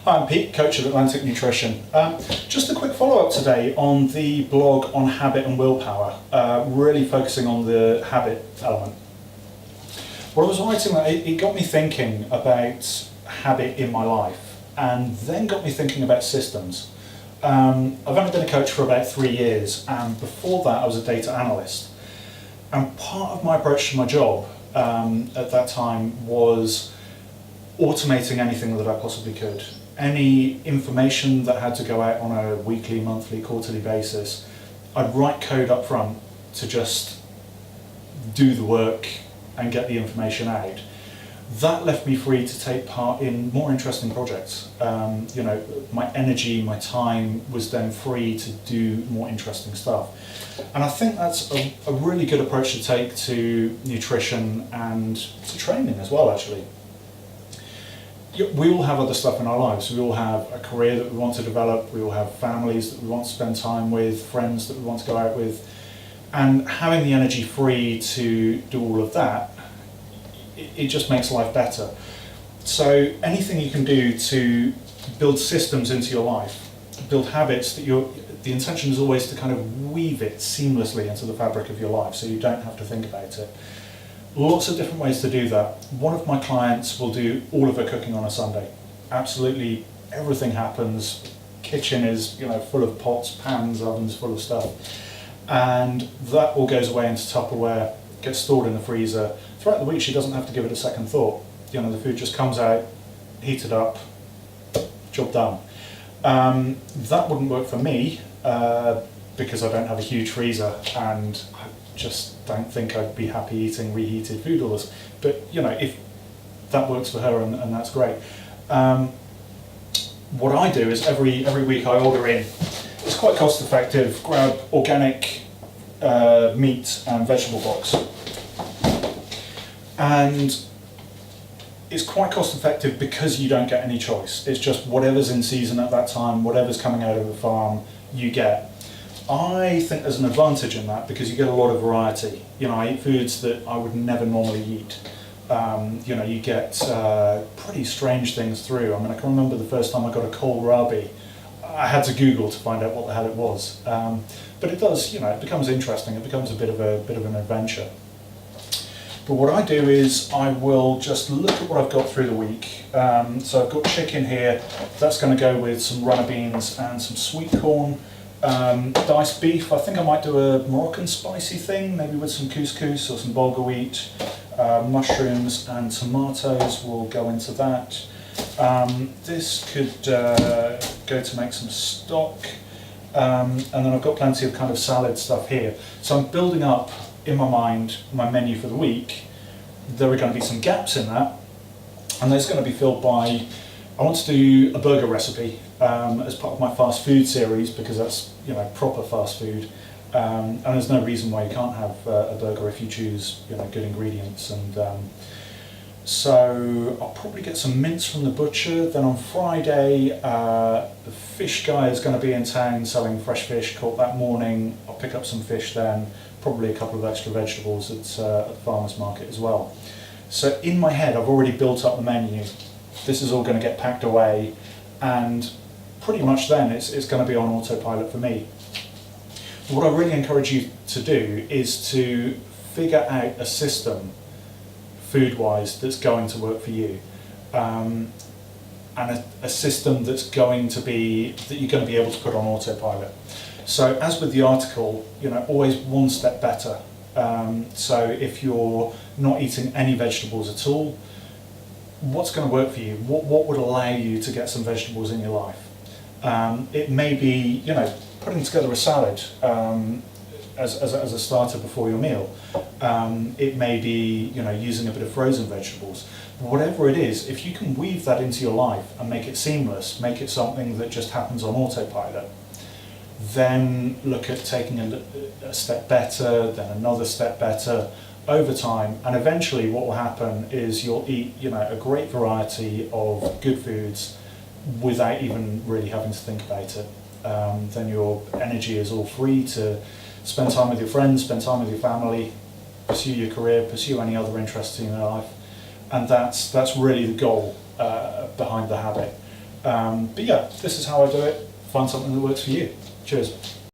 Hi, I'm Pete, coach of Atlantic Nutrition. Just a quick follow-up today on the blog on habit and willpower, really focusing on the habit element. What I was writing, it got me thinking about habit in my life, and then got me thinking about systems. I've only been a coach for about 3 years, and before that I was a data analyst. And part of my approach to my job at that time was automating anything that I possibly could. Any information that had to go out on a weekly, monthly, quarterly basis, I'd write code up front to just do the work and get the information out. That left me free to take part in more interesting projects. My energy, my time was then free to do more interesting stuff. And I think that's a really good approach to take to nutrition and to training as well, actually. We all have other stuff in our lives. We all have a career that we want to develop, we all have families that we want to spend time with, friends that we want to go out with. And having the energy free to do all of that, it just makes life better. So anything you can do to build systems into your life, build habits that the intention is always to kind of weave it seamlessly into the fabric of your life so you don't have to think about it. Lots of different ways to do that. One of my clients will do all of her cooking on a Sunday. Absolutely everything happens. Kitchen is full of pots, pans, ovens full of stuff. And that all goes away into Tupperware, gets stored in the freezer. Throughout the week she doesn't have to give it a second thought. The food just comes out, heated up, job done. That wouldn't work for me because I don't have a huge freezer and I just don't think I'd be happy eating reheated food all this. But if that works for her, and that's great. What I do is every week I order in. It's quite cost effective. Grab organic meat and vegetable box, and it's quite cost effective because you don't get any choice. It's just whatever's in season at that time, whatever's coming out of the farm, you get. I think there's an advantage in that because you get a lot of variety. I eat foods that I would never normally eat. You get pretty strange things through. I can remember the first time I got a kohlrabi. I had to Google to find out what the hell it was. But it does, it becomes interesting. It becomes a bit of an adventure. But what I do is I will just look at what I've got through the week. So I've got chicken here. That's going to go with some runner beans and some sweet corn. Diced beef. I think I might do a Moroccan spicy thing, maybe with some couscous or some bulgur wheat. Mushrooms and tomatoes will go into that. This could go to make some stock. And then I've got plenty of kind of salad stuff here. So I'm building up in my mind my menu for the week. There are going to be some gaps in that, and there's going to be filled by, I want to do a burger recipe as part of my fast food series because that's proper fast food, and there's no reason why you can't have a burger if you choose good ingredients. And so I'll probably get some mince from the butcher. Then on Friday the fish guy is going to be in town selling fresh fish caught that morning. I'll pick up some fish then, probably a couple of extra vegetables at the farmer's market as well. So in my head I've already built up the menu. This is all going to get packed away, and pretty much then it's going to be on autopilot for me. What I really encourage you to do is to figure out a system food-wise that's going to work for you, and a system that you're going to be able to put on autopilot. So as with the article, always one step better. So if you're not eating any vegetables at all, what's going to work for you? What would allow you to get some vegetables in your life? It may be, putting together a salad as a starter before your meal. It may be, using a bit of frozen vegetables. Whatever it is, if you can weave that into your life and make it seamless, make it something that just happens on autopilot, then look at taking a step better, then another step better over time, and eventually what will happen is you'll eat a great variety of good foods without even really having to think about it. Then your energy is all free to spend time with your friends, spend time with your family, pursue your career, pursue any other interests in your life, and that's really the goal behind the habit. But yeah, this is how I do it. Find something that works for you. Cheers.